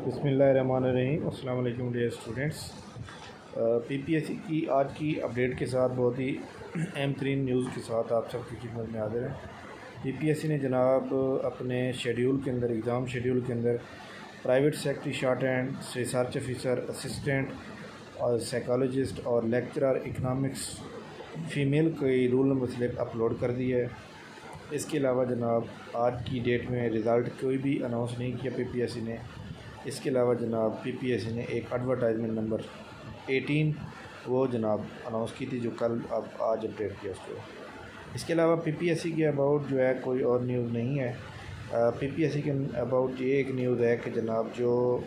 بسم اللہ الرحمن الرحیم۔ السلام علیکم ڈیئر اسٹوڈنٹس۔ پی پی ایس سی کی آج کی اپڈیٹ کے ساتھ بہت ہی اہم ترین نیوز کے ساتھ آپ سب کی خدمت میں حاضر ہیں۔ پی پی ایس سی نے جناب اپنے شیڈیول کے اندر ایگزام شیڈیول کے اندر private secretary shorthand research officer assistant اور سائیکالوجسٹ اور لیکچرر اکنامکس فیمیل کی رول نمبر سلپ اپلوڈ کر دی ہے۔ اس کے علاوہ جناب آج کی ڈیٹ میں رزلٹ کوئی بھی اناؤنس نہیں کیا پی پی ایس سی نے۔ اس کے علاوہ جناب پی پی ایس سی نے ایک ایڈورٹائزمنٹ نمبر 18 وہ جناب اناؤنس کی تھی، جو کل آج اپڈیٹ کیا اس کو۔ اس کے علاوہ پی پی ایس سی کے اباؤٹ جو ہے کوئی اور نیوز نہیں ہے۔ پی پی ایس سی کے اباؤٹ یہ ایک نیوز ہے کہ جناب جو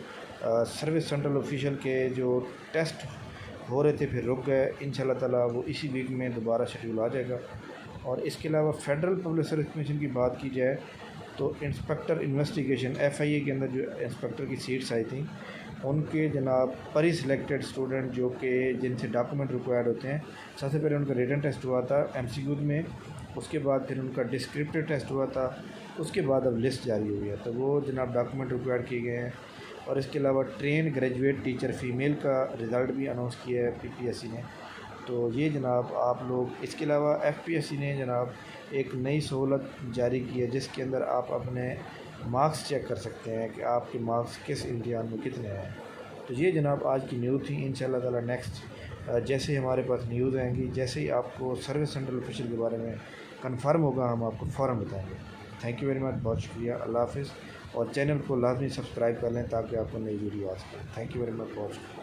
سروس سینٹرل آفیشیل کے جو ٹیسٹ ہو رہے تھے پھر رک گئے، انشاءاللہ تعالیٰ وہ اسی ویک میں دوبارہ شیڈیول آ جائے گا۔ اور اس کے علاوہ فیڈرل پبلک سروس کمیشن کی بات کی جائے تو انسپیکٹر انویسٹیگیشن ایف آئی اے کے اندر جو انسپیکٹر کی سیٹس آئی تھیں، ان کے جناب پری سلیکٹڈ اسٹوڈنٹ جو کہ جن سے ڈاکومنٹ ریکوائرڈ ہوتے ہیں، سب سے پہلے ان کا ریٹن ٹیسٹ ہوا تھا ایم سی کیوز میں، اس کے بعد پھر ان کا ڈسکرپٹیو ٹیسٹ ہوا تھا، اس کے بعد اب لسٹ جاری ہوئی ہے، تو وہ جناب ڈاکومنٹ ریکوائرڈ کیے گئے ہیں۔ اور اس کے علاوہ ٹرین گریجویٹ ٹیچر فیمیل کا رزلٹ بھی اناؤنس کیا ہے پی پی ایس سی نے۔ تو یہ جناب آپ لوگ، اس کے علاوہ ایف پی ایس سی نے جناب ایک نئی سہولت جاری کی ہے جس کے اندر آپ اپنے مارکس چیک کر سکتے ہیں کہ آپ کے مارکس کس امتحان میں کتنے ہیں۔ تو یہ جناب آج کی نیوز تھی۔ انشاءاللہ تعالیٰ نیکسٹ جیسے ہمارے پاس نیوز آئیں گی، جیسے ہی آپ کو سروس سینٹرل آفیشیل کے بارے میں کنفرم ہوگا، ہم آپ کو فوراً بتائیں گے۔ تھینک یو ویری مچ، بہت شکریہ، اللہ حافظ۔ اور چینل کو لازمی سبسکرائب کر لیں تاکہ آپ کو نئی ویڈیو آ سکے۔ تھینک یو ویری مچ، بہت شکریہ۔